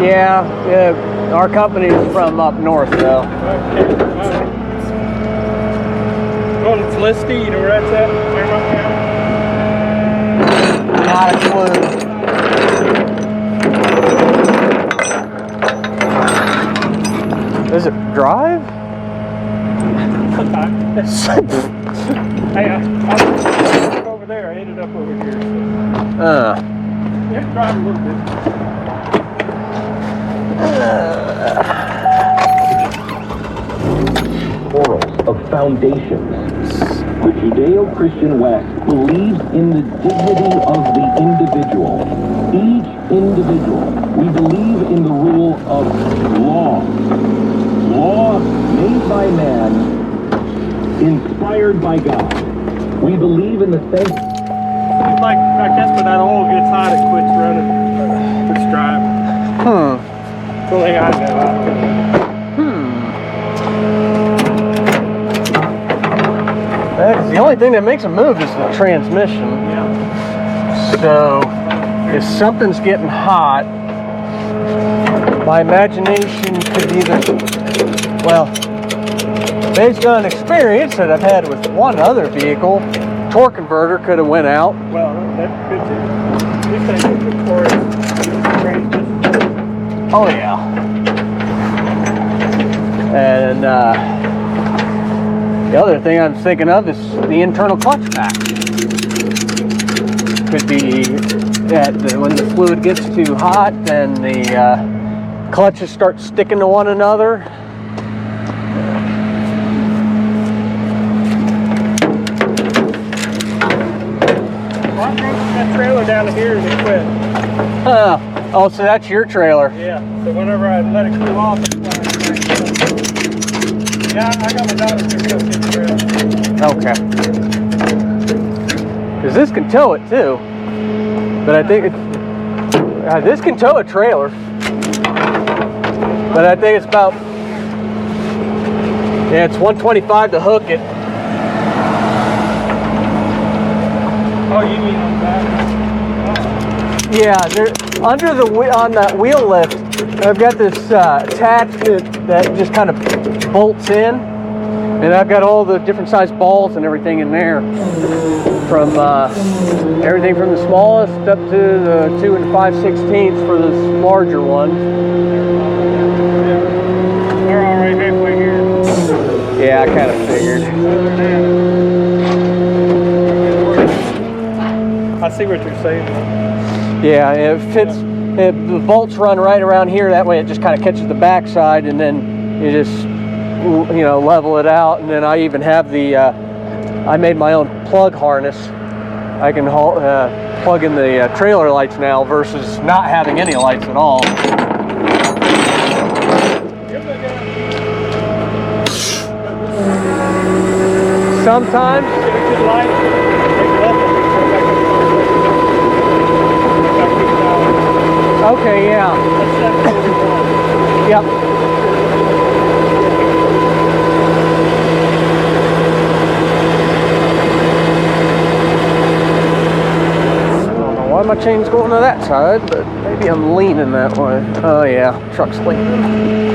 Yeah, our company's from up north, though. Okay. Going to Felicity, you know where that's at? Not a clue. Does it drive? Hey, I was over there. I ended up over here. So. Yeah, drive a little bit. Morals of foundations. The Judeo-Christian West believes in the dignity of the individual. Each individual. We believe in the rule of law. Law made by man, inspired by God. We believe in the same. Like, I guess when that oil gets hot, it quits running. Quits driving. That's the only thing I know. That's the only thing that makes it move is the transmission. Yeah. So, if something's getting hot, my imagination could either, well, based on experience that I've had with one other vehicle, torque converter could have went out. Well, that could be. If they look for it, transmission. Oh yeah. And the other thing I'm thinking of is the internal clutch pack. Could be that when the fluid gets too hot, then the clutches start sticking to one another. Well, I drove that trailer down here and it quit. Oh, so that's your trailer. Yeah, so whenever I let it cool off, it's flying back up. Yeah, I got my daughter to go get the trailer. Okay. Because this can tow it too. But I think this can tow a trailer. But I think it's about, yeah, it's $125 to hook it. Oh, you mean on the back? Yeah, there, under the on that wheel lift, I've got this attachment that just kind of bolts in, and I've got all the different size balls and everything in there, from everything from the smallest up to the 2 5/16 for the larger ones. They're all right halfway here. Yeah, I kind of figured. I see what you're saying. Yeah, it fits. The bolts run right around here. That way, it just kind of catches the backside, and then you just, you know, level it out. And then I even have the. I made my own plug harness. I can plug in the trailer lights now versus not having any lights at all. Sometimes. Okay, yeah. Yep. I don't know why my chain's going to that side, but maybe I'm leaning that way. Oh yeah, truck's leaning.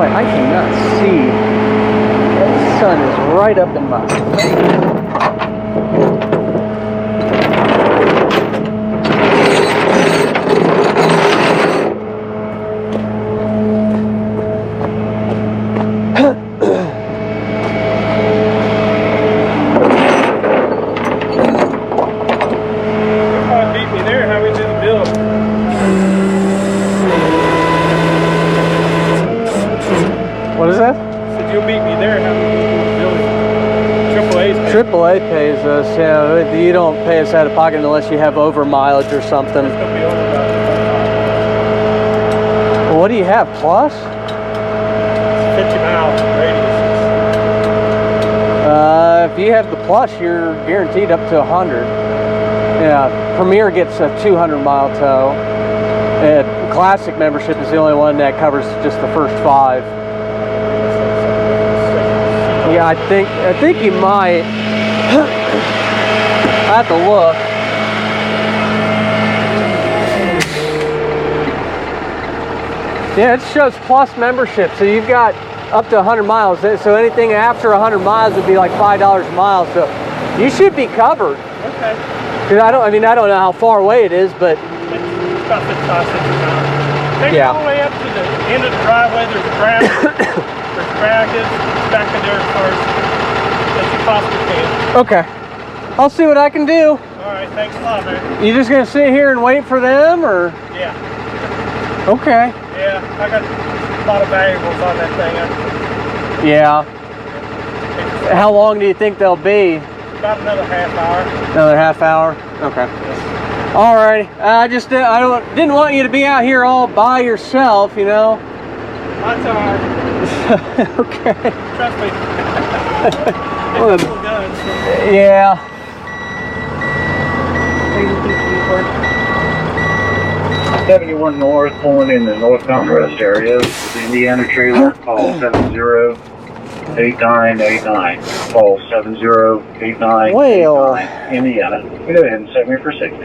I cannot see. That sun is right up in my face. What is that? Said you'll beat me there. How we do the building? AAA pays us. Yeah, you don't pay us out of pocket unless you have over mileage or something. It's gonna be over about Well, what do you have? Plus? 50 miles radius. If you have the plus, you're guaranteed up to 100. Yeah, Premier gets a 200-mile tow, And classic membership is the only one that covers just the first 5. Yeah, I think you might. I have to look. Yeah, it shows plus membership, so you've got up to 100 miles. So anything after 100 miles would be like $5 a mile. So you should be covered. Okay. Cause I don't know how far away it is, but It's about 55, 60 miles. Take it Yeah. all the way up to the end of the driveway. There's grass. There's grasses back in there first. That you possibly can. okay. I'll see what I can do. All right. Thanks a lot, man. You just gonna sit here and wait for them, or? Yeah. Okay. Yeah. I got a lot of variables on that thing. Yeah. How long do you think they'll be? About another half hour. Another half hour? Okay. Alrighty. I didn't want you to be out here all by yourself, you know. That's all right. Okay. Trust me. Well, It's all done. So. yeah. 71 North, pulling in the northbound rest area. The Indiana trailer, call 708989. Call 708989. Well. Indiana. Go ahead and set me for 60.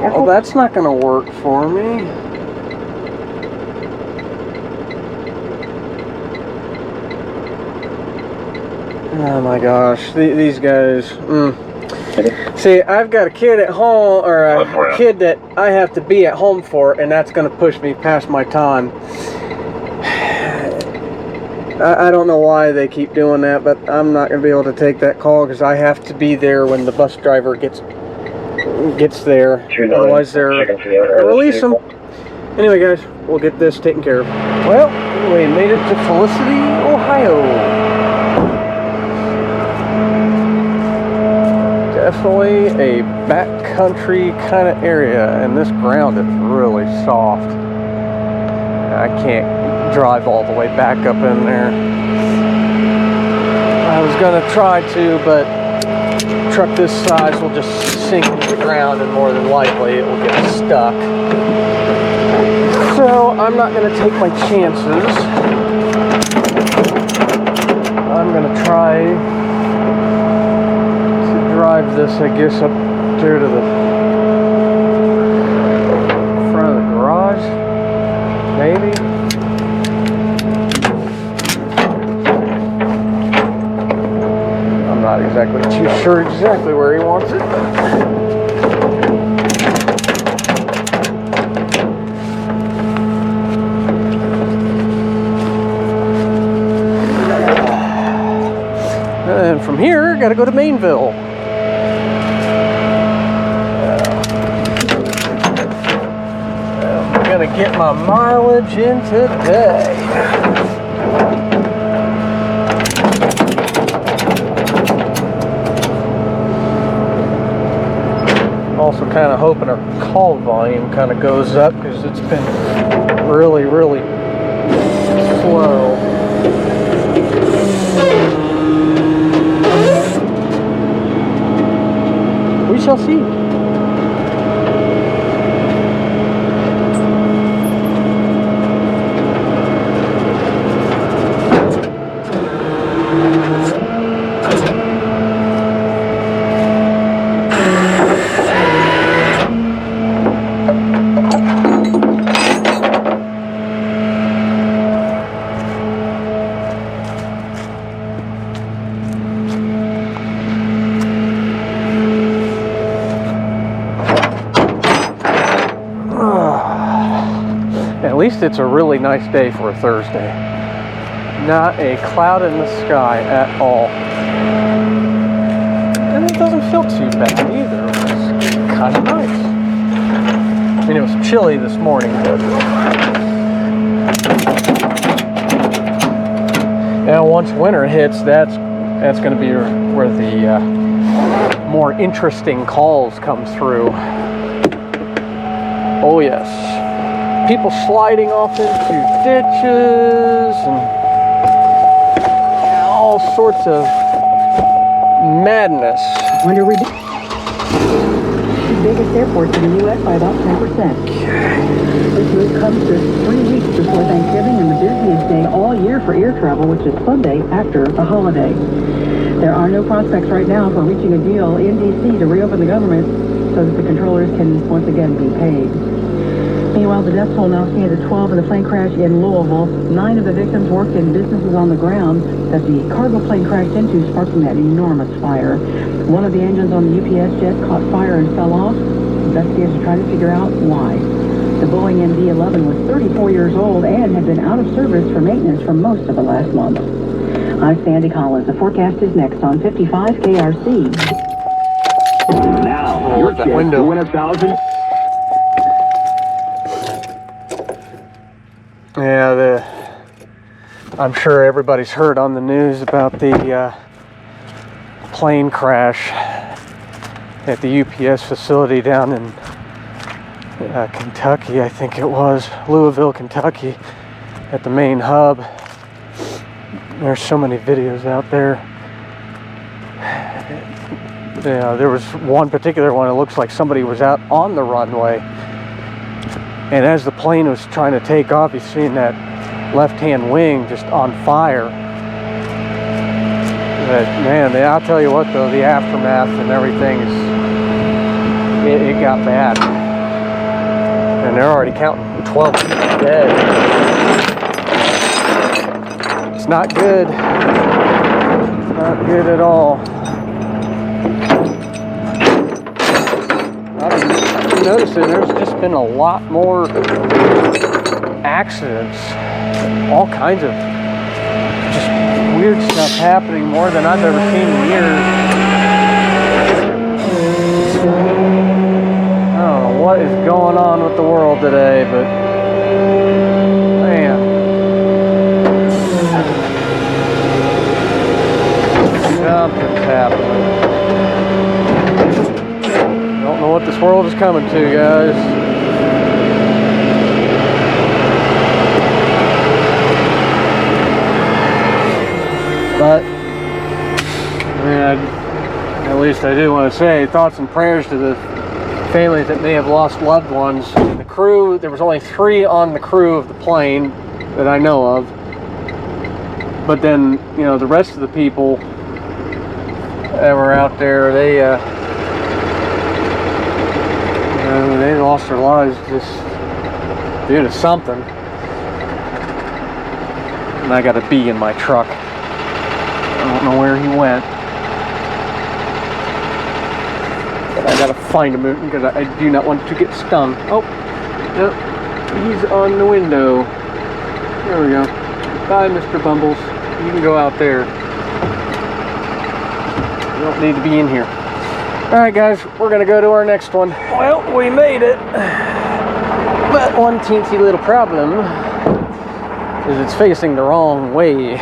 Well, that's not gonna work for me. Oh my gosh, these guys. See, I've got a kid at home, or a kid that I have to be at home for, and that's going to push me past my time. I don't know why they keep doing that, but I'm not going to be able to take that call because I have to be there when the bus driver gets there. Otherwise, they're release them. Anyway, guys, we'll get this taken care of. Well, we made it to Felicity, Ohio. Definitely a backcountry kind of area, and this ground is really soft. I can't drive all the way back up in there. I was gonna try to, but a truck this size will just sink into the ground, and more than likely it will get stuck. So I'm not gonna take my chances. I'm gonna try drive this, I guess, up there to the front of the garage, maybe. I'm not exactly too sure exactly where he wants it. And from here, got to go to Mainville. Gonna get my mileage in today. Also kind of hoping our call volume kind of goes up because it's been really, really slow. We shall see. At least it's a really nice day for a Thursday. Not a cloud in the sky at all. And it doesn't feel too bad either. It's kind of nice. I mean, it was chilly this morning, but... Now, once winter hits, that's going to be where the more interesting calls come through. Oh, yes. People sliding off into ditches and all sorts of madness. Wonder we biggest airports in the U.S. by about 10%. This move comes just 3 weeks before Thanksgiving and the busiest day all year for air travel, which is Sunday after the holiday. There are no prospects right now for reaching a deal in D.C. to reopen the government so that the controllers can once again be paid. Meanwhile, the death toll now stands at 12 in the plane crash in Louisville. 9 of the victims worked in businesses on the ground that the cargo plane crashed into, sparking that enormous fire. One of the engines on the UPS jet caught fire and fell off. Investigators are trying to figure out why. The Boeing MD-11 was 34 years old and had been out of service for maintenance for most of the last month. I'm Sandy Collins. The forecast is next on 55 KRC. Now, your that chance window. to win 1,000. Yeah, I'm sure everybody's heard on the news about the plane crash at the UPS facility down in Kentucky, I think it was, Louisville, Kentucky, at the main hub. There's so many videos out there. Yeah, there was one particular one, it looks like somebody was out on the runway, and as the plane was trying to take off, you've seen that left-hand wing just on fire. But man, I'll tell you what though, the aftermath and everything is, it got bad. And they're already counting 12 people dead. It's not good. It's not good at all. I've been noticing there's just been a lot more accidents. All kinds of just weird stuff happening, more than I've ever seen in years. I don't know what is going on with the world today, but man, something's happening. Don't know what this world is coming to, guys. But, man, at least I do want to say thoughts and prayers to the families that may have lost loved ones. The crew, there was only 3 on the crew of the plane that I know of. But then, you know, the rest of the people that were out there, they lost their lives just due to something. And I got a bee in my truck. I don't know where he went. But I gotta find him because I do not want to get stung. Oh, no, he's on the window. There we go. Bye, Mr. Bumbles. You can go out there. You don't need to be in here. Alright guys, we're gonna go to our next one. Well, we made it. But one teensy little problem is it's facing the wrong way.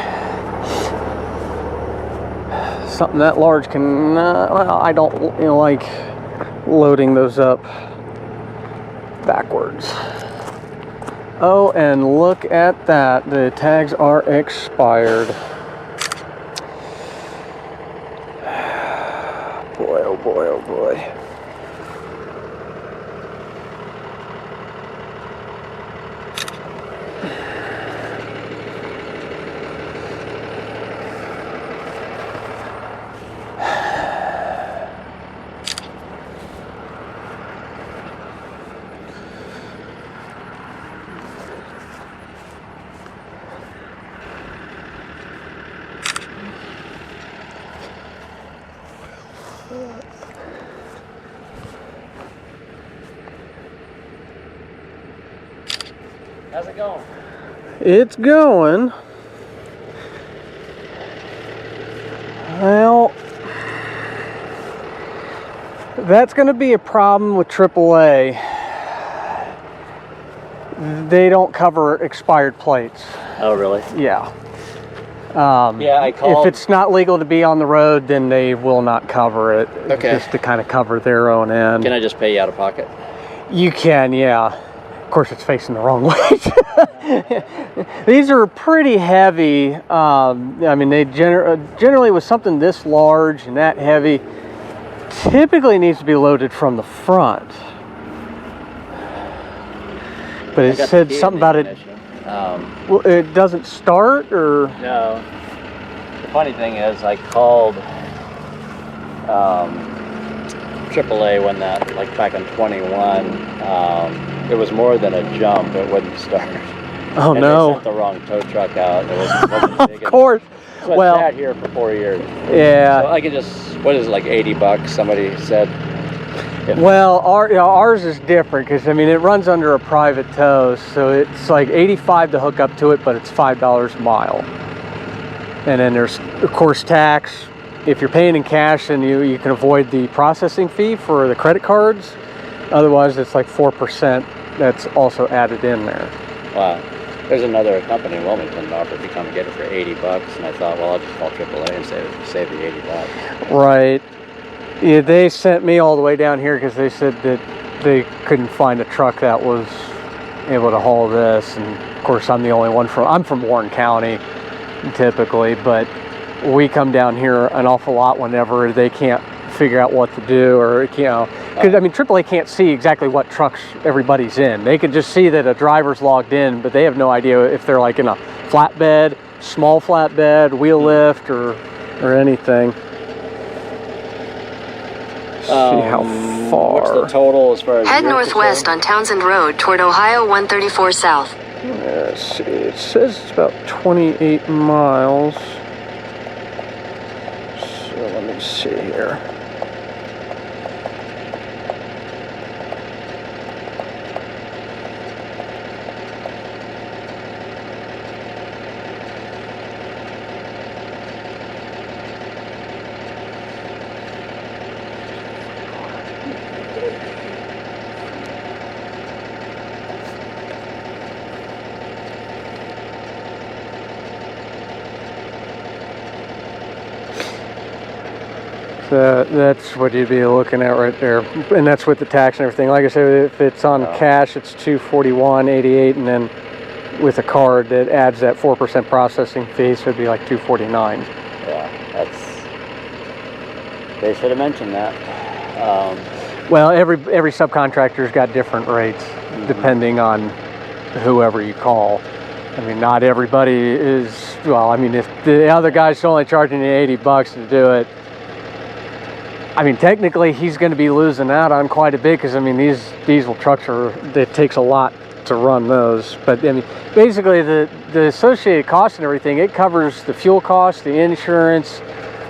Something that large can, well, I don't like loading those up backwards. Oh, and look at that. The tags are expired. Boy, oh boy, oh boy. How's it going? It's going. Well, that's going to be a problem with AAA. They don't cover expired plates. Oh, really? Yeah. Yeah, I called. If it's not legal to be on the road, then they will not cover it. Okay. Just to kind of cover their own end. Can I just pay you out of pocket? You can, yeah. Of course, it's facing the wrong way. These are pretty heavy. I mean, they generally with something this large and that heavy, typically needs to be loaded from the front. But it said something about it. Well, it doesn't start, or No. The funny thing is, I called AAA when that, like back in 21. It was more than a jump; it wouldn't start. oh And no! They sent the wrong tow truck out. It wasn't big Of course. So Well, it's sat here for 4 years. yeah. So I could just, what is it, like $80? Somebody said. Well, ours is different because I mean it runs under a private tow, so it's like $85 to hook up to it, but it's $5 a mile. And then there's of course tax. If you're paying in cash, then you can avoid the processing fee for the credit cards. Otherwise, it's like 4% that's also added in there. Wow. There's another company in Wilmington that offered to come get it for $80, and I thought, well, I'll just call AAA and save the $80. Right. Yeah, they sent me all the way down here because they said that they couldn't find a truck that was able to haul this. And of course, I'm the only one I'm from Warren County typically, but we come down here an awful lot whenever they can't figure out what to do, or because I mean AAA can't see exactly what trucks everybody's in. They can just see that a driver's logged in, but they have no idea if they're like in a flatbed, small flatbed, wheel lift, or anything. See how far. What's the total as far as Head you're northwest concerned? on Townsend Road toward Ohio 134 South. Let's see. It says it's about 28 miles. So let me see here. That's what you'd be looking at right there, and that's with the tax and everything. Like I said, if it's on cash, it's $241.88, and then with a card, that adds that 4% processing fee, so it'd be like $249. Yeah, they should have mentioned that. Well, every subcontractor's got different rates depending on whoever you call. I mean, not everybody is. Well, I mean, if the other guy's only charging you $80 to do it, I mean, technically, he's going to be losing out on quite a bit because, I mean, these diesel trucks it takes a lot to run those. But, I mean, basically, the associated costs and everything, it covers the fuel costs, the insurance,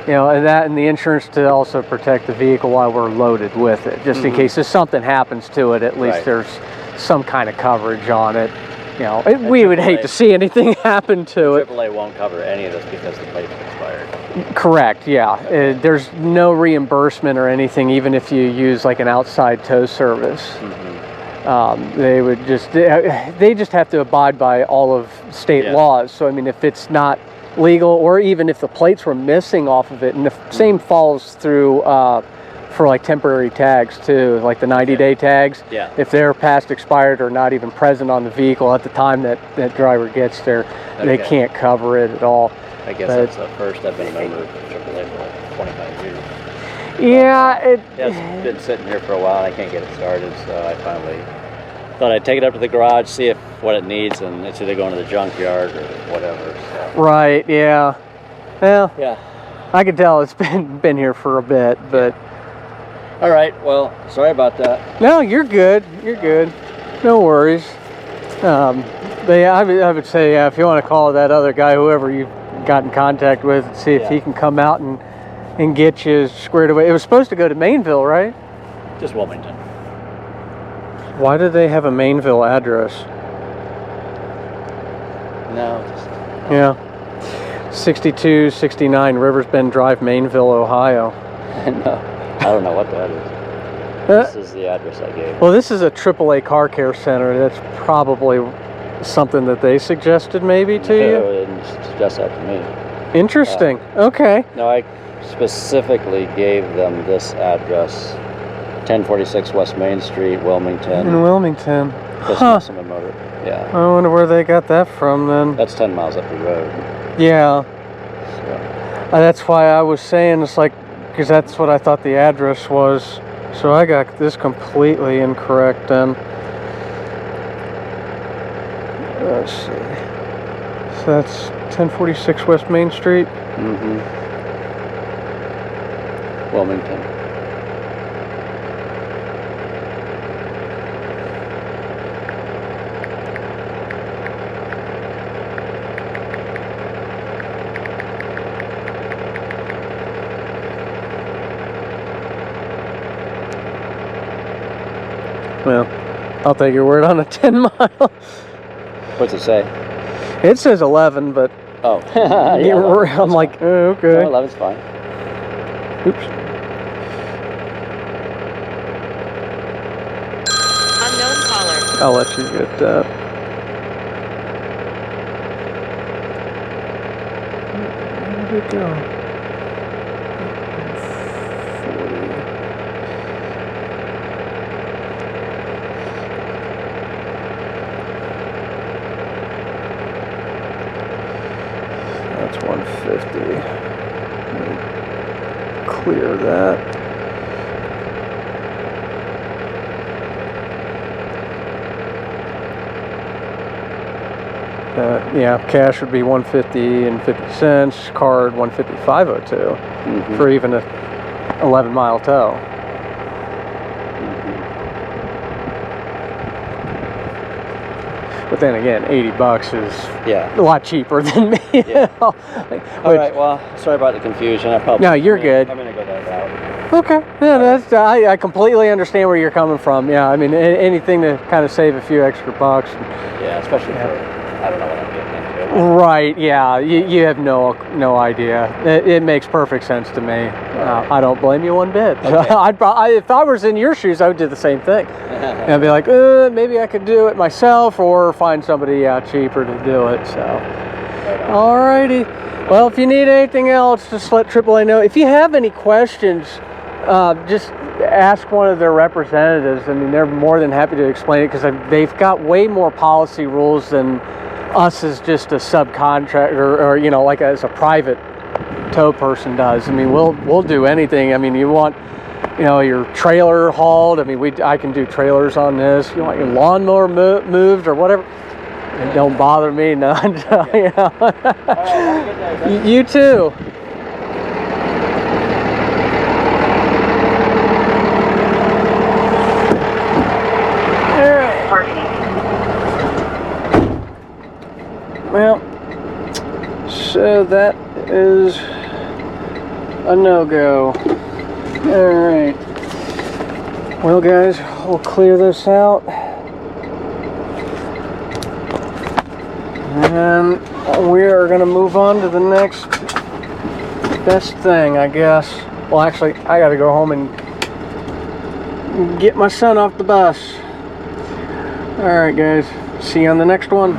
and the insurance to also protect the vehicle while we're loaded with it. Just in case if something happens to it, at least there's some kind of coverage on it. We would hate to see anything happen to it. AAA won't cover any of this because the plate's expired. Correct, yeah. There's no reimbursement or anything, even if you use like an outside tow service. They would they just have to abide by all of state laws. So, I mean, if it's not legal, or even if the plates were missing off of it, and the same falls through for like temporary tags too, like the 90-day tags. Yeah. If they're past expired or not even present on the vehicle at the time that driver gets there, they can't cover it at all. I guess that's the first I've been a member of AAA for like 25 years. Yeah, It's been sitting here for a while and I can't get it started, so I finally thought I'd take it up to the garage, see what it needs, and it's either going to the junkyard or whatever. So. Right, yeah. Well, Yeah. I can tell it's been here for a bit, but... All right, well, sorry about that. No, you're good. You're good. No worries. But yeah, I would say if you want to call that other guy, whoever you got in contact with, and see if he can come out and get you squared away. It was supposed to go to Mainville, right? Just Wilmington. Why do they have a Mainville address? No, just... Yeah. 6269 Rivers Bend Drive, Mainville, Ohio. No, I don't know what that is. This is the address I gave. Well, this is a AAA car care center. That's probably something that they suggested maybe to you? No, they didn't suggest that to me. Interesting. Okay. No, I specifically gave them this address, 1046 West Main Street, Wilmington. In Wilmington. Huh. Motor. Yeah. I wonder where they got that from then. That's 10 miles up the road. Yeah. So. That's why I was saying it's like, because that's what I thought the address was. So I got this completely incorrect then. Let's see. So that's 1046 West Main Street. Mm-hmm. Wilmington. Well, I'll take your word on a 10 mile. What's it say? It says 11, but Oh, yeah, I'm like, oh, okay. 11's fine. Oops. Unknown caller. I'll let you get that. Where did it go? 150. Clear that. Yeah, cash would be 150 and 50 cents. Card 155.02 for even a 11-mile tow. But then again, $80 is a lot cheaper than me. Yeah. All right. Well, sorry about the confusion. No, you're good. I'm gonna go that route. Okay. Yeah, that's I completely understand where you're coming from. Yeah, I mean anything to kind of save a few extra bucks. Yeah, especially for I don't know what I'm getting into. Right. Yeah. You have no idea. It makes perfect sense to me. I don't blame you one bit. Okay. If I was in your shoes, I would do the same thing. And I'd be like, maybe I could do it myself or find somebody cheaper to do it. So, alrighty. Well, if you need anything else, just let AAA know. If you have any questions, just ask one of their representatives. I mean, they're more than happy to explain it because they've got way more policy rules than us as just a subcontractor or like as a private tow person does. I mean, we'll do anything. I mean, you want your trailer hauled. I mean, I can do trailers on this. You want your lawnmower moved or whatever. It don't bother me none. Okay. You too. Well, so that is a no-go. Alright. Well, guys, we'll clear this out. And we are going to move on to the next best thing, I guess. Well, actually, I got to go home and get my son off the bus. Alright, guys. See you on the next one.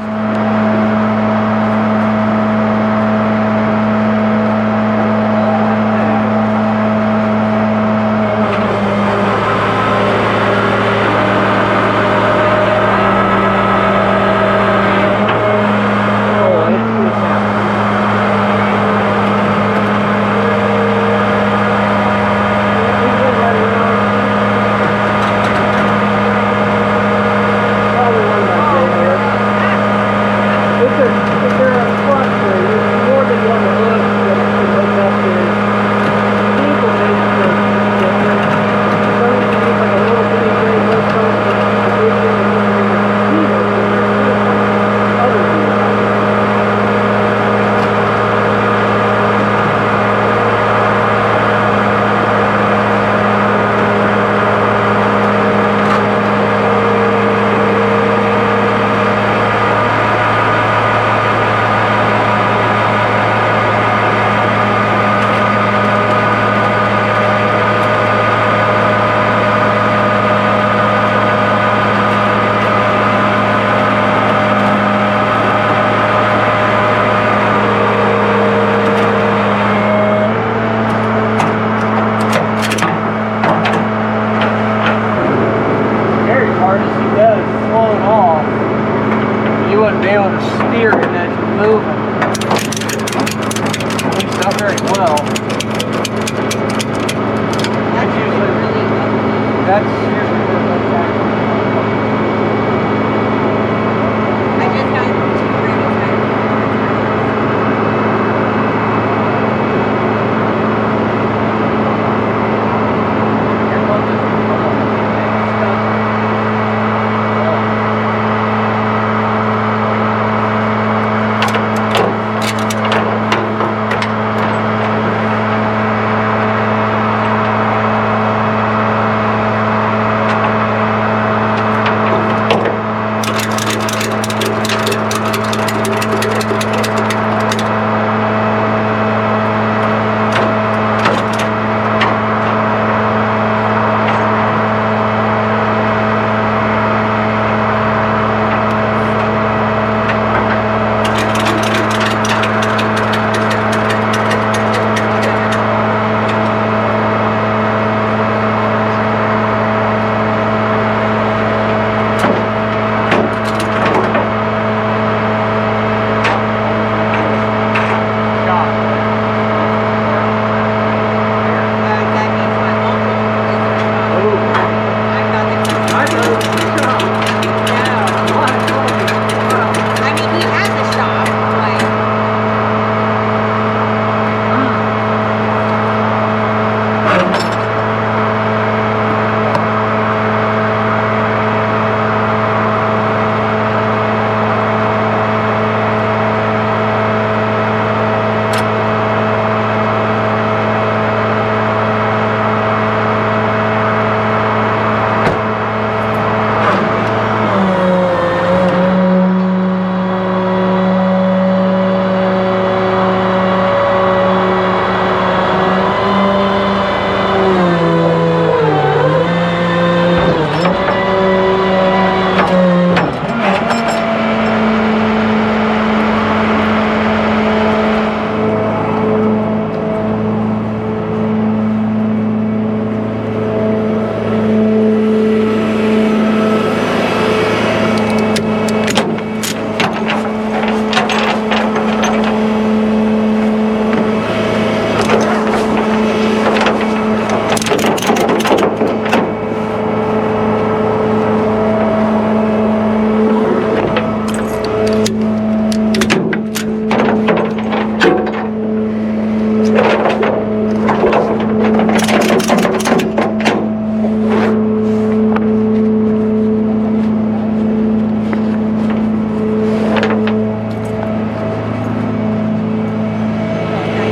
Moving. At least not very well. That's usually where the I just got 2 ratings. That means my uncle is a shop. I thought that was I know the shop. no. I mean, he has a shop, but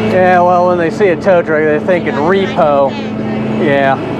Yeah, well, when they see a tow truck, they're thinking repo. Yeah.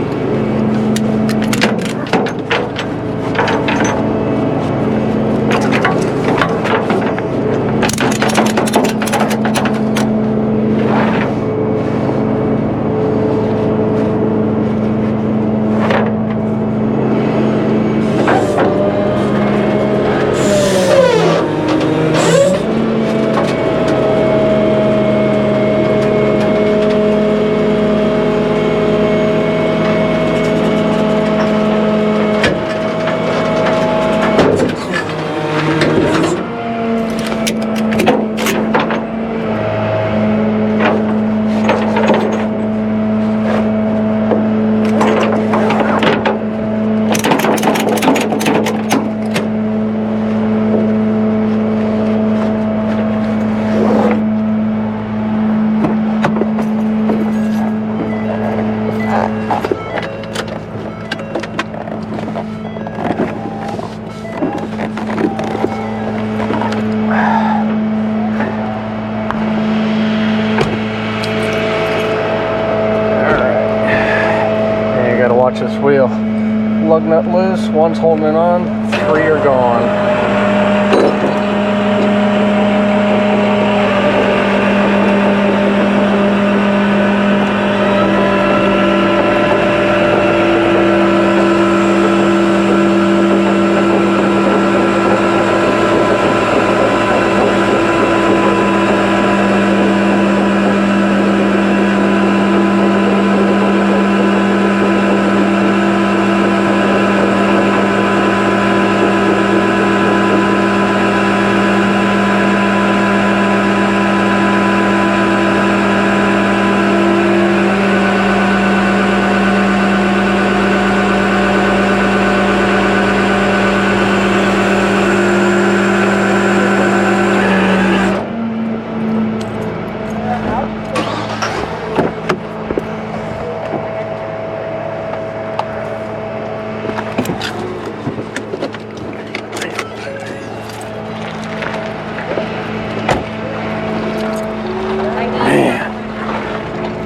Watch this wheel. Lug nut loose, one's holding it on, 3 are gone.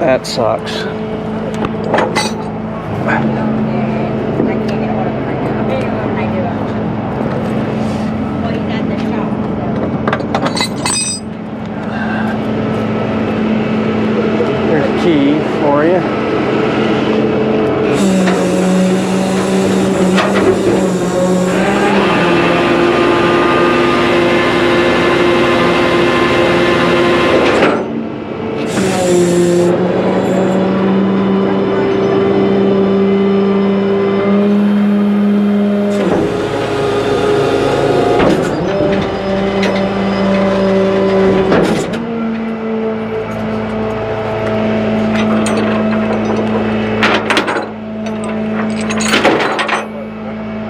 That sucks. I can't get a hold of him right now. I do. Well, he's at the shop. There's a key for you.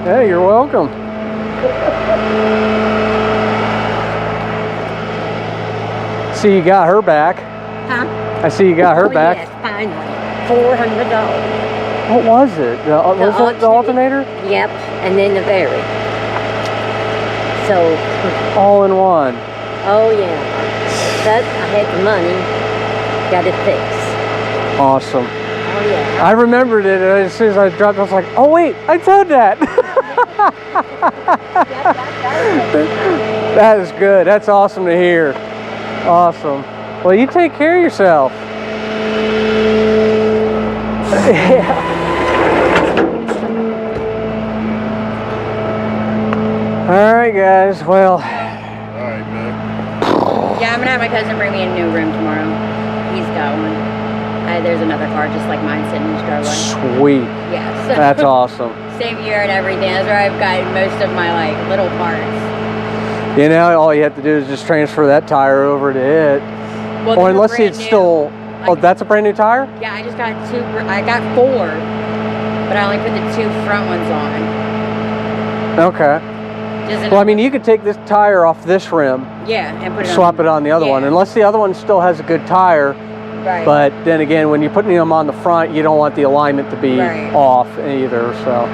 Hey, you're welcome. See, you got her back. Huh? I see you got her Oh, back. yes, finally. $400. What was it? Was it the alternator? Yep, and then the berry. So, All in one. oh yeah. But I had the money. Got it fixed. Awesome. Oh yeah. I remembered it as soon as I dropped. I was like, oh wait, I said that. That is good. That's awesome to hear. Awesome. Well, you take care of yourself. Yeah. All right, guys. Well, Yeah, I'm gonna have my cousin bring me a new room tomorrow. He's got one. There's another car just like mine sitting in his driveway. sweet. Yes. That's awesome. Same year and everything. That's where I've got most of my like little parts. You know, all you have to do is just transfer that tire over to it. Well, Or they're unless brand it's new. still. Oh, that's a brand new tire? Yeah, I just got two. I got 4, but I only put the 2 front ones on. Okay. Just Well, I mean, you could take this tire off this rim, yeah, and put it swap on. it on the other one, Yeah. unless the other one still has a good tire. Right. But then again, when you're putting them on the front, you don't want the alignment to be Right. off either. So,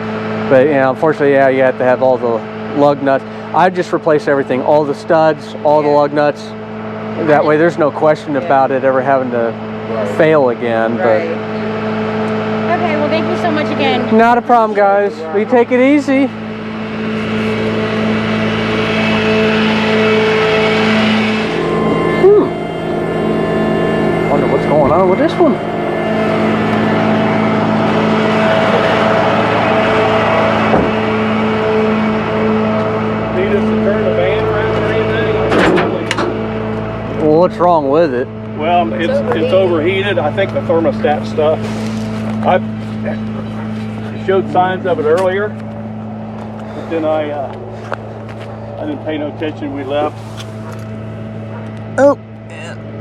but you know, unfortunately, yeah, you have to have all the lug nuts. I just replace everything, all the studs, all the Yeah. lug nuts. That way, there's no question about it ever having to fail again. Right. Okay. Well, thank you so much again. But not a problem, guys. We take it easy. Wonder what's going on with this one. Need us to turn the van around or anything? Well, what's wrong with it? Well, it's overheated. I think the thermostat stuff. I showed signs of it earlier, but then I didn't pay no attention. We left. Oh,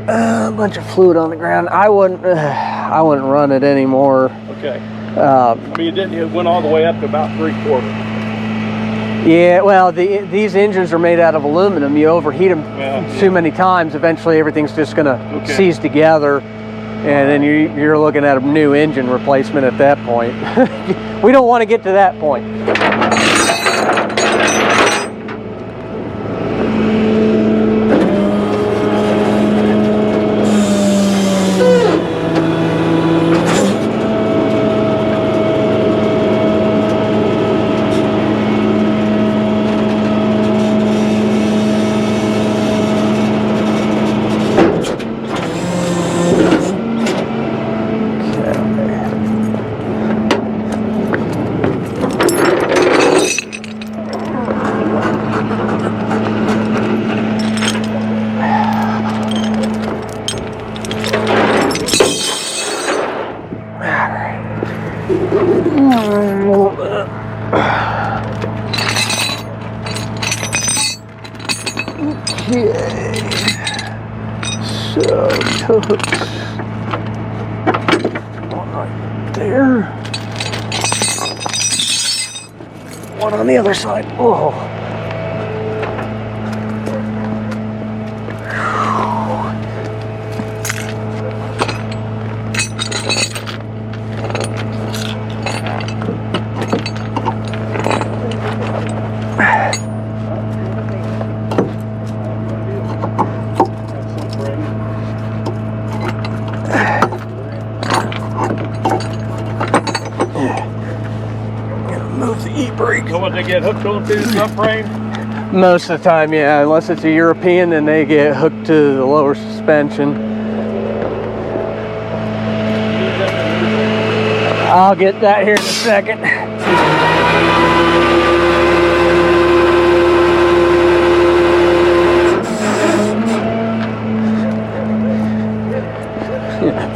a bunch of fluid on the ground. I wouldn't run it anymore. Okay. I mean, it went all the way up to about 3/4. Yeah, well, these engines are made out of aluminum. You overheat them Yeah. too many times, eventually everything's just gonna Okay. seize together, and then you're looking at a new engine replacement at that point. We don't want to get to that point. So, two hooks. One right there. One on the other side. Oh. they get hooked onto the subframe? Most of the time, yeah. Unless it's a European, then they get hooked to the lower suspension. I'll get that here in a second.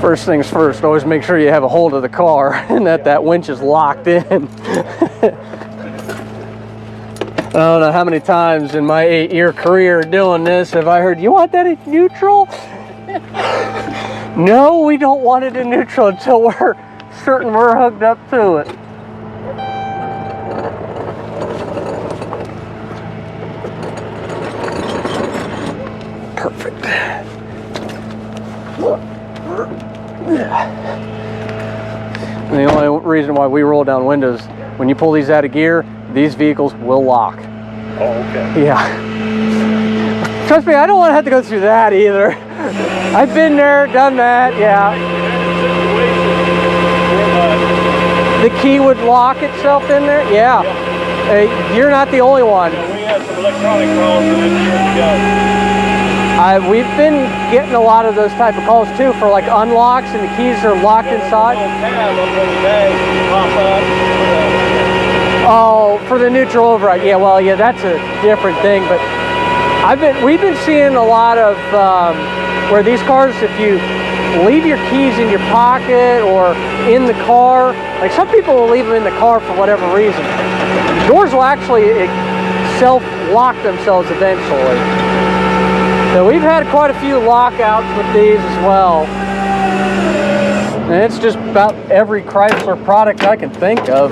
First things first, always make sure you have a hold of the car and that winch is locked in. I don't know how many times in my 8-year career doing this have I heard, you want that in neutral? No, we don't want it in neutral until we're certain we're hooked up to it. Perfect. And the only reason why we roll down windows, when you pull these out of gear, these vehicles will lock. Oh, okay. Yeah. Trust me, I don't want to have to go through that either. I've been there, done that, yeah. The key would lock itself in there? Yeah. You're not the only one. We had some electronic calls years ago. We've been getting a lot of those type of calls too for like unlocks and the keys are locked inside. Oh, for the neutral override. Yeah, well, yeah, that's a different thing. But we've been seeing a lot of where these cars, if you leave your keys in your pocket or in the car, like some people will leave them in the car for whatever reason. Doors will actually self-lock themselves eventually. So we've had quite a few lockouts with these as well. And it's just about every Chrysler product I can think of.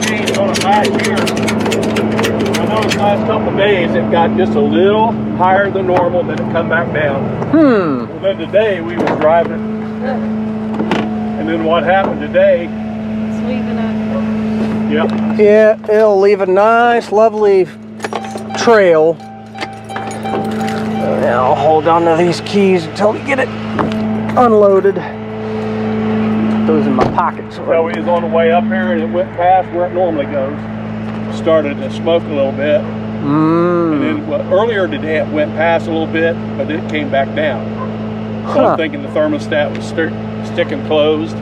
Changed on it last year. I noticed last couple of days it got just a little higher than normal, then it come back down. Well, then today we was driving, and then what happened today? It's leaving up. Yep. Yeah, it'll leave a nice, lovely trail. Now I'll hold on to these keys until we get it unloaded. Put those in my pocket. So we was on the way up here and it went past where it normally goes. Started to smoke a little bit. And then earlier today it went past a little bit, but it came back down. So I'm thinking the thermostat was sticking closed.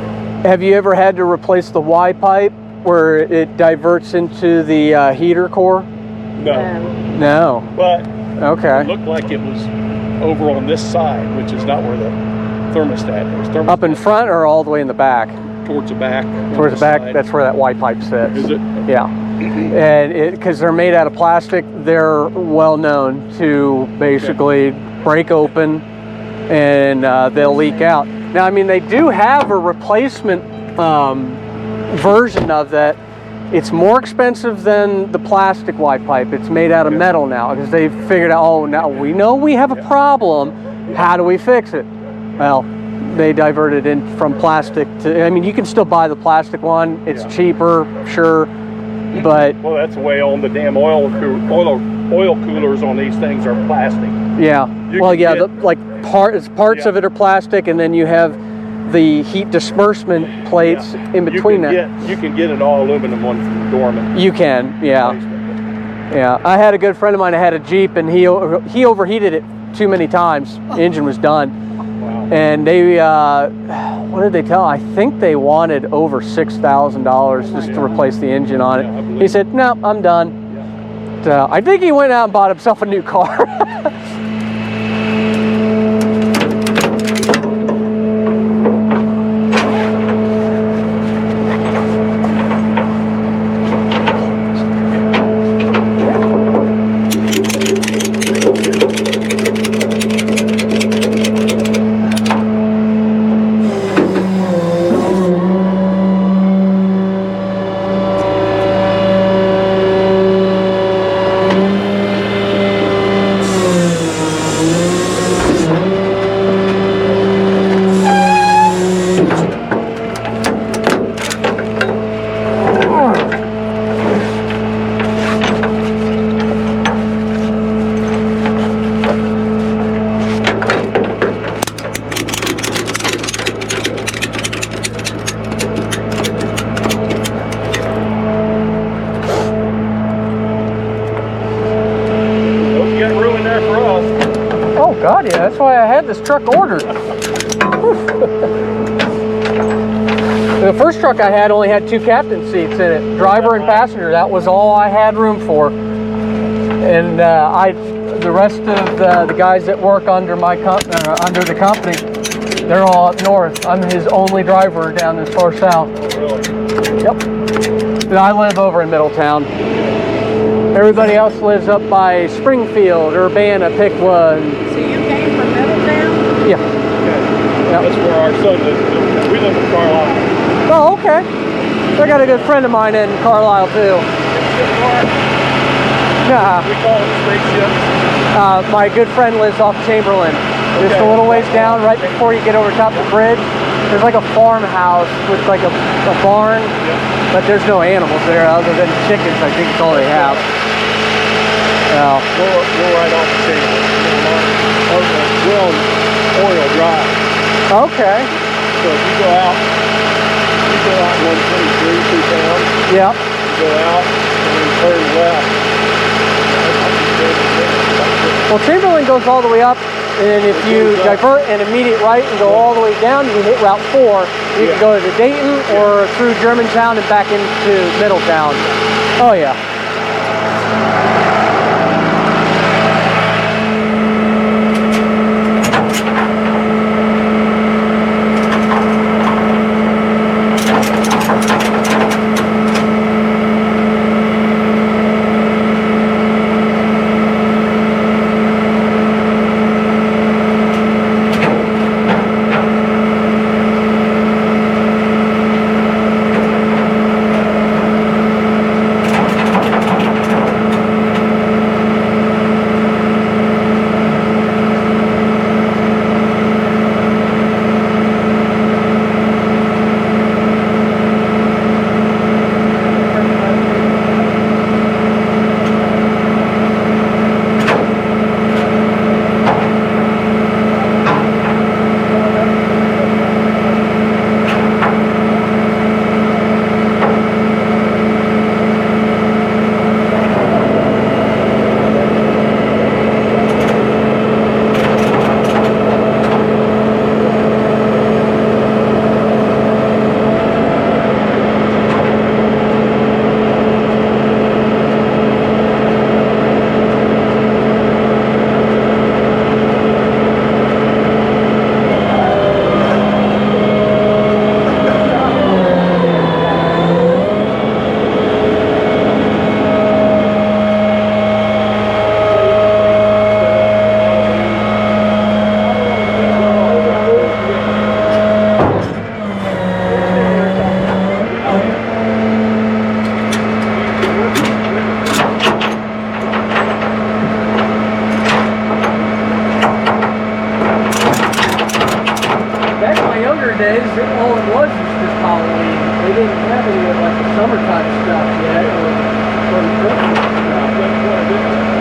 Have you ever had to replace the Y pipe where it diverts into the heater core? No. No. But Okay. it looked like it was over on this side, which is not where the thermostat is. Up in front or all the way in the back? Towards the back. Towards the back, side. that's where that Y pipe sits. Is it? Yeah. And because they're made out of plastic, they're well known to basically break open and they'll leak out. Now, I mean, they do have a replacement version of that. It's more expensive than the plastic Y pipe. It's made out of metal now because they've figured out, oh, now we know we have a problem. How do we fix it? Well, they diverted in from plastic to, I mean, you can still buy the plastic one. It's cheaper, sure, but... Well, that's the way on the damn oil coolers on these things are plastic. Yeah, You well, can yeah, get- parts of it are plastic, and then you have the heat disbursement plates in between that. You can get an all aluminum one from Dorman. You can, yeah. Yeah, I had a good friend of mine that had a Jeep, and he overheated it too many times. The engine was done. Wow. And they, what did they tell? I think they wanted over $6,000 just to replace the engine on Yeah, I it. believe He said, no, I'm done. So I think he went out and bought himself a new car. this truck ordered. The first truck I had only had 2 captain seats in it, driver and passenger. That was all I had room for. And the rest of the guys that work under my under the company, they're all up north. I'm his only driver down this far south. Yep. And I live over in Middletown. Everybody else lives up by Springfield, Urbana, Piqua. And So you came from Middletown? yeah. Yep. That's where our son lives. We live in Carlisle. Oh, okay. I got a good friend of mine in Carlisle too. Nah. We call it spaceships. My good friend lives off Chamberlain. Just a little ways down, right before you get over top the bridge. There's like a farmhouse with like a barn, but there's no animals there other than chickens. I think it's all they have. Well, We're right off the table. We're on Oriole Drive. okay. So if you go out 123 through town, Yep. you go out and then turn left. Well, Chamberlain goes all the way up, and if you divert an immediate right and go all the way down, you can hit Route 4. You can go to Dayton or through Germantown and back into Middletown. Oh, yeah. Days, all it was just Halloween. They didn't have any of like the summertime stuff yet, or the Christmas stuff. That's what it is.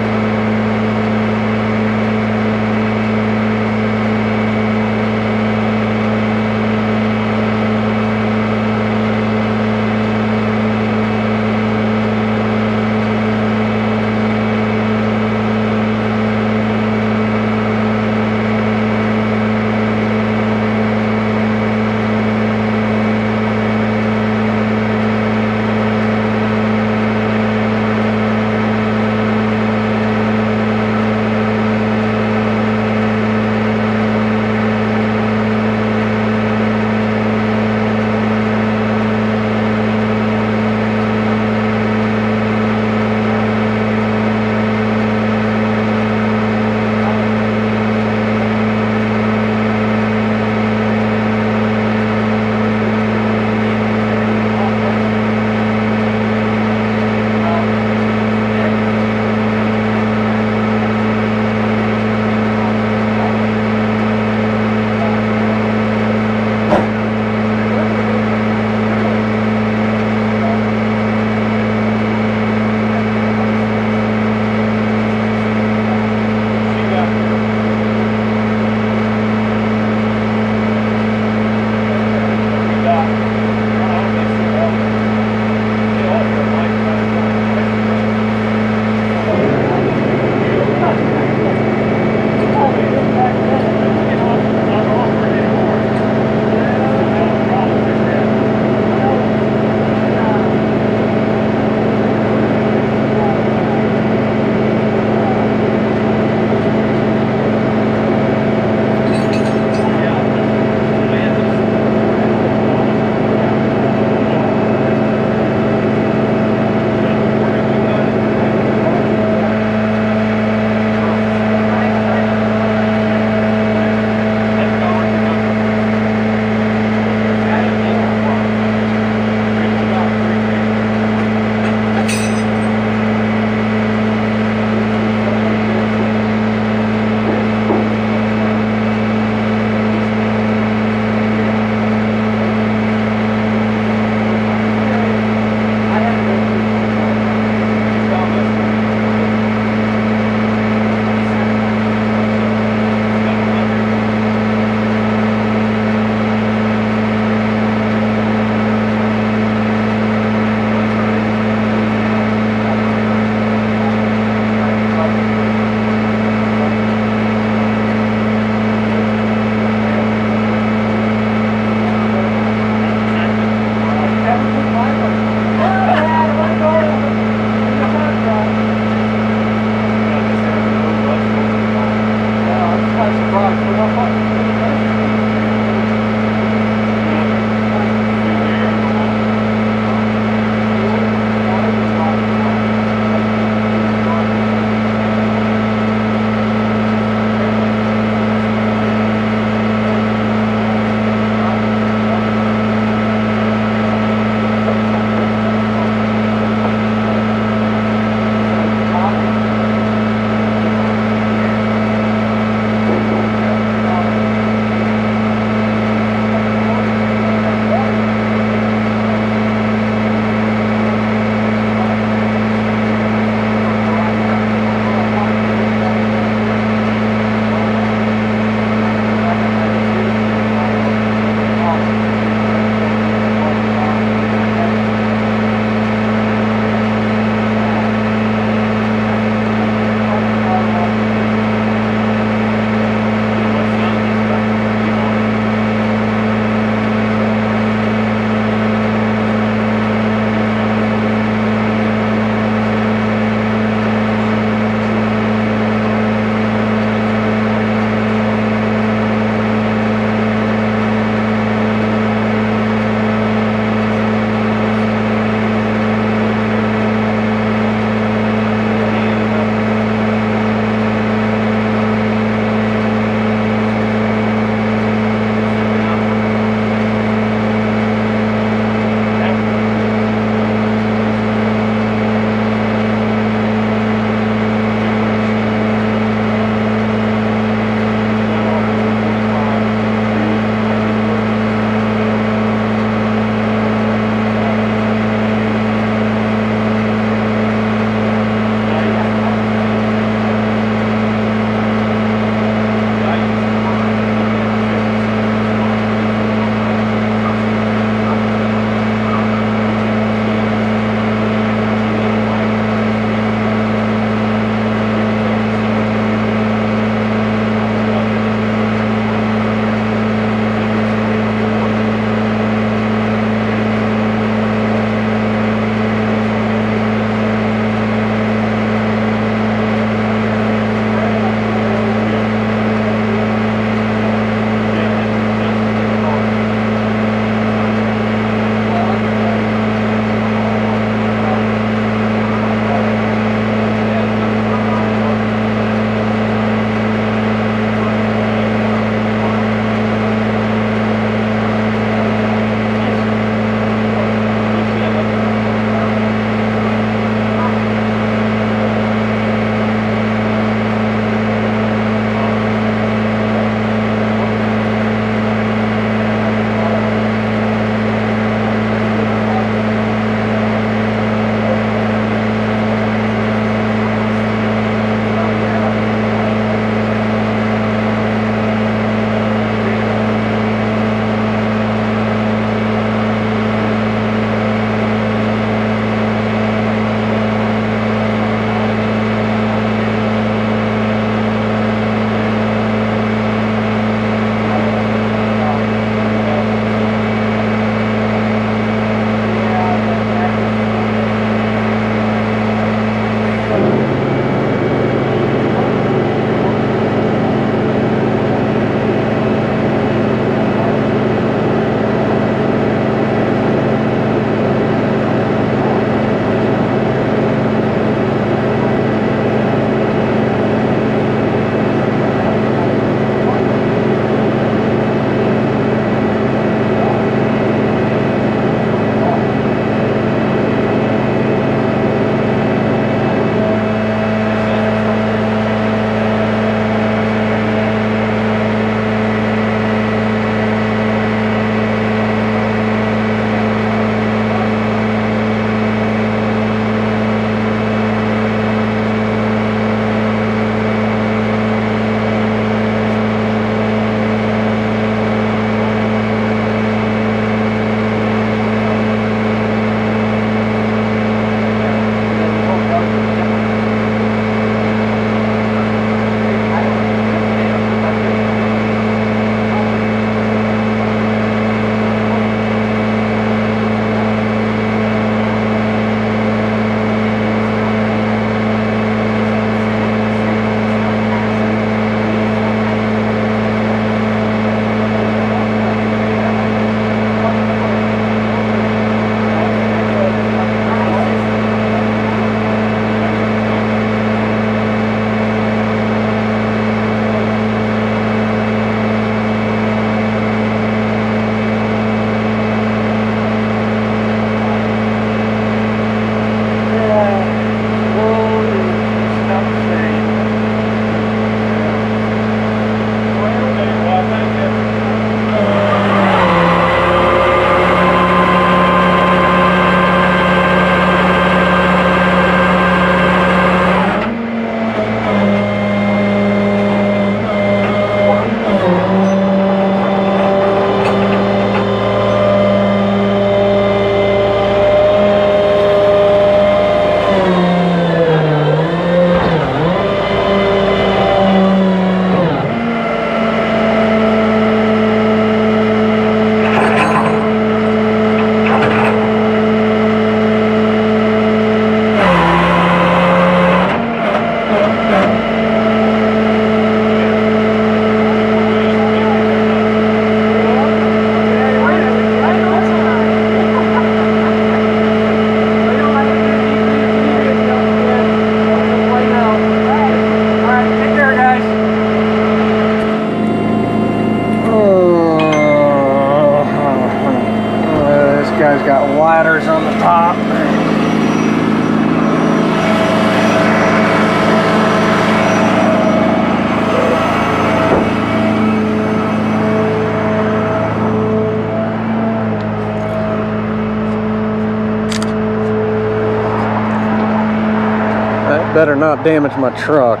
better not damage my truck.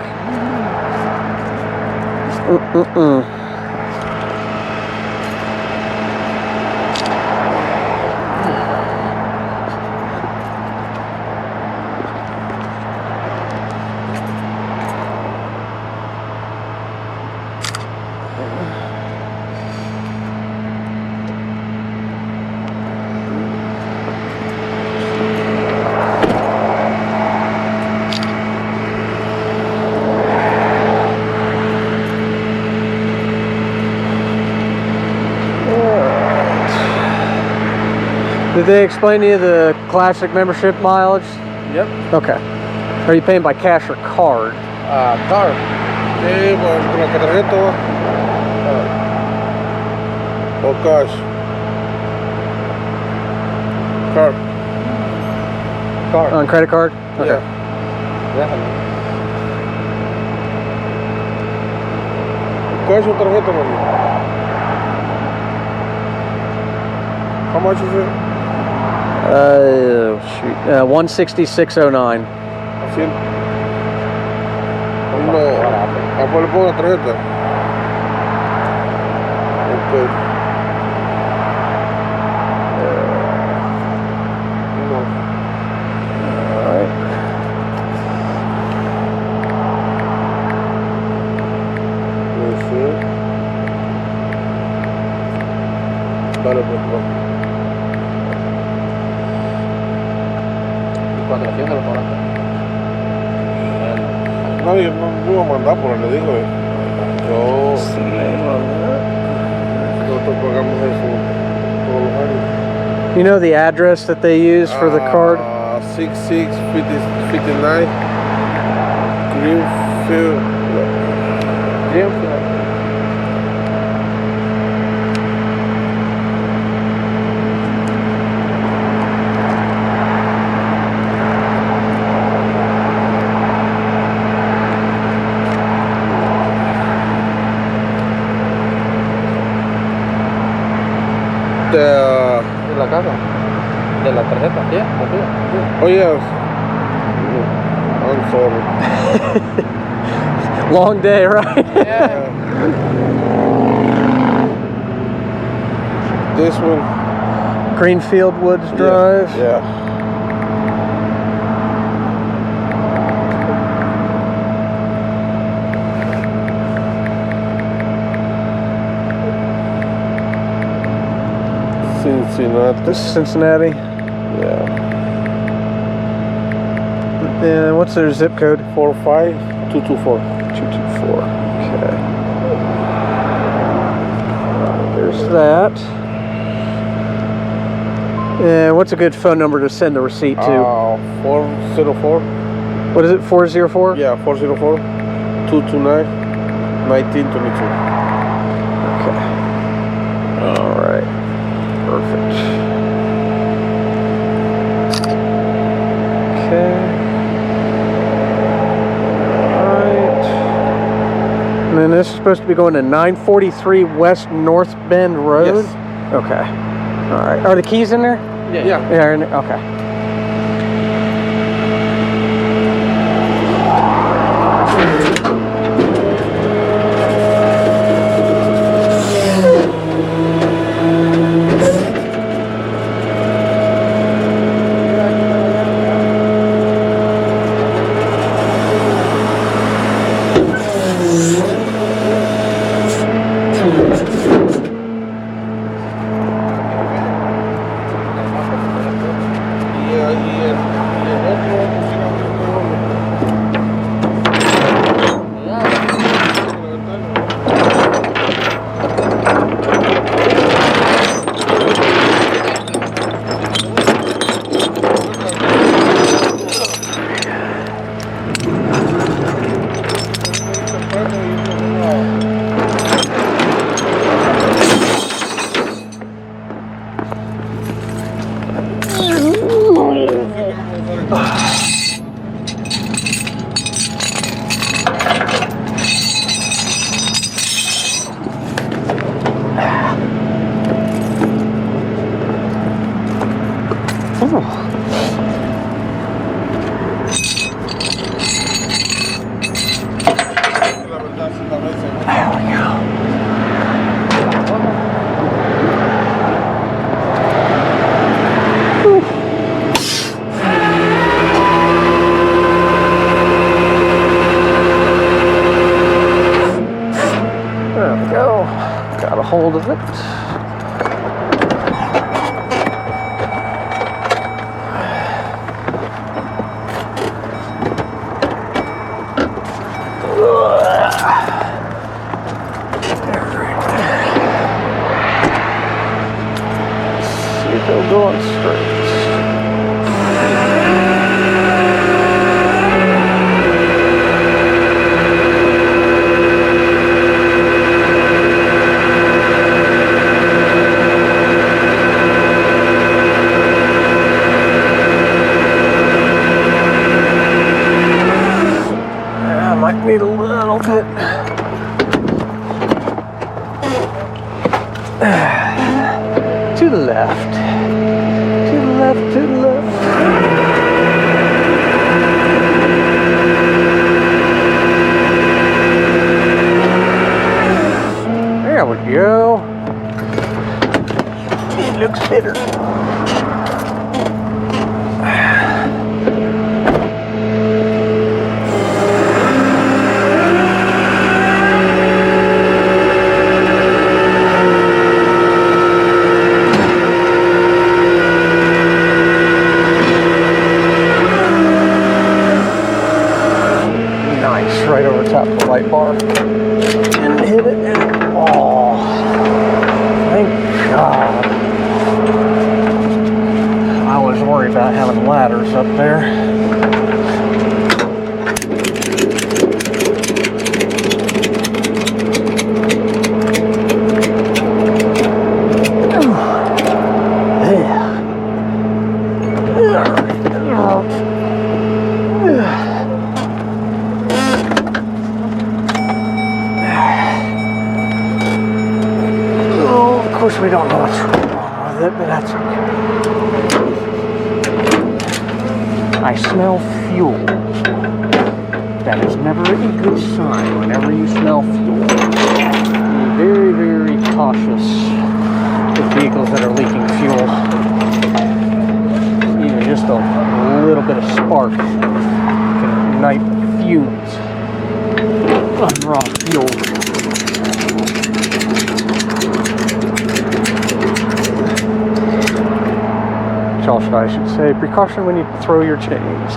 Did they explain to you the classic membership mileage? Yep. Okay. Are you paying by cash or card? Card. Sí, pues con la tarjeta. O cash. Card. Card. On credit card? Okay. Yeah. Cash o tarjeta, mami? How much is it? Shoot. 166.09. Así. No. ¿Cuál le pongo la tarjeta? Ok. No. Alright. Sí. Dale, pues, pues. 400 lo ponen. No, yo no voy a mandar, pero le digo, nosotros pagamos eso todos los años. You know the address that they use for the card? 6659 Greenfield. ¿De la casa? ¿De la tarjeta? ¿Sí? Oh yes. I'm sorry. Long day, right? Yeah. This one. Greenfield Woods Drive. Yeah. Cincinnati. This is Cincinnati. Yeah. And what's their zip code? 45224. 224. Okay. There's that. And what's a good phone number to send the receipt to? 404. What is it? 404? Yeah, 404 229 1922. Okay. All right. Perfect. Okay. Alright. And then this is supposed to be going to 943 West North Bend Road? Yes. Okay. Alright. Are the keys in there? Yeah. Yeah, they're in there. Okay. little bit. To the left. To the left, to the left. There we go. It looks better. Nice, right over top of the light bar. And hit it. Oh, thank God. I was worried about having ladders up there. Of course, we don't know what's wrong with it, but that's okay. I smell fuel. That is never a good sign whenever you smell fuel. Be very, very cautious with vehicles that are leaking fuel. Even just a little bit of spark can ignite fumes on raw fuel. Also, I should say, precaution when you throw your chains.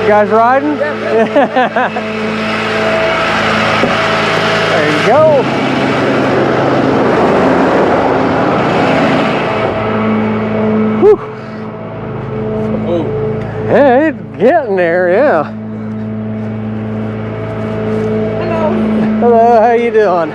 Guys riding? There you go. Whew. Yeah, it's getting there, yeah. Hello. Hello, how you doing?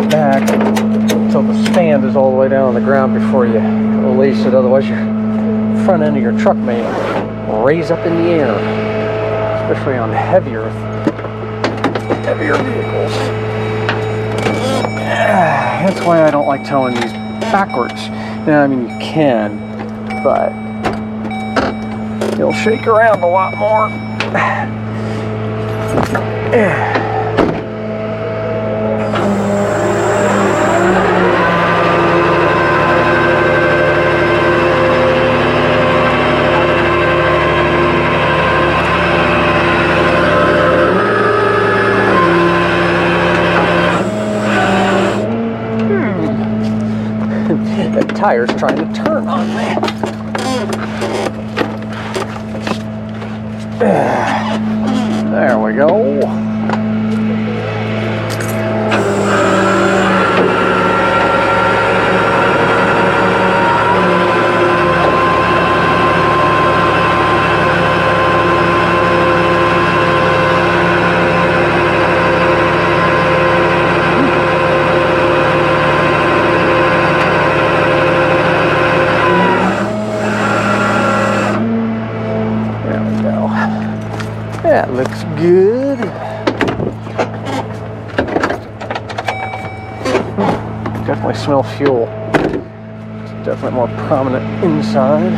it back until the stand is all the way down on the ground before you release it. Otherwise, your front end of your truck may raise up in the air, especially on heavier vehicles. That's why I don't like towing these backwards. Now, I mean, you can, but you'll shake around a lot more. That tire's trying to turn on me. There we go. That looks good. Definitely smell fuel. It's definitely more prominent inside.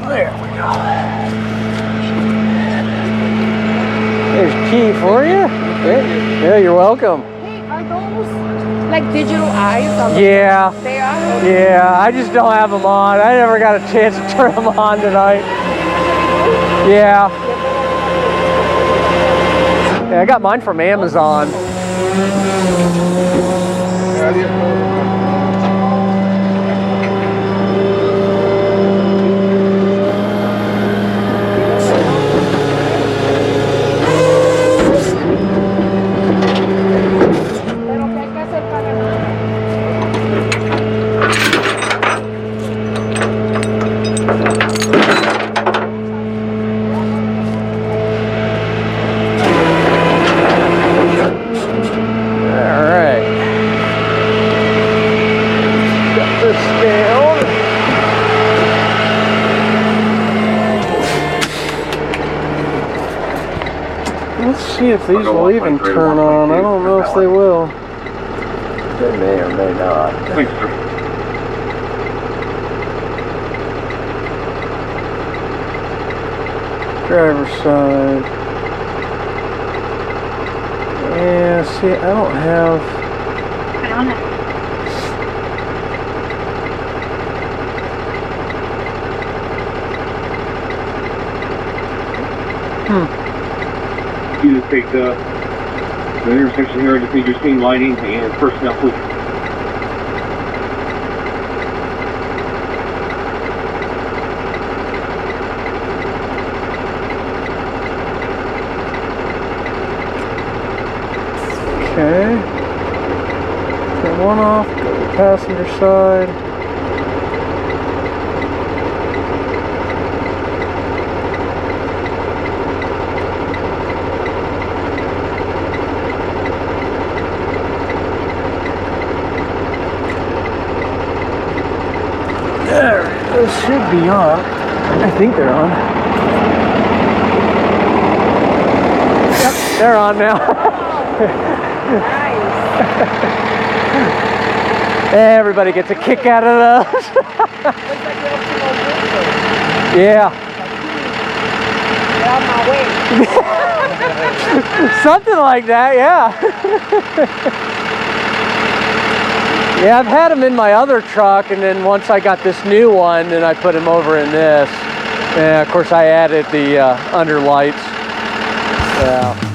There we go. There's a key for you. Yeah, you're welcome. Hey, are those like digital eyes on the Yeah. They are? Yeah, I just don't have them on. I never got a chance to turn them on tonight. Yeah. Yeah, I got mine from Amazon. Pero ¿qué hay que hacer para nada? Alright. Got this down. Let's see if these will even turn on. I don't know if they will. They may or may not. Thanks, sir. Driver's side. Yeah, see, I don't have. You just take the intersection here, just need your scene lighting and personnel police. Okay. Turn one off, go to the passenger side. There, those should be on. I think they're on. Yep, they're on now. Everybody gets a kick out of those. Yeah. On my way. Something like that, yeah. Yeah, I've had them in my other truck, and then once I got this new one, then I put them over in this. And of course I added the under lights. Yeah.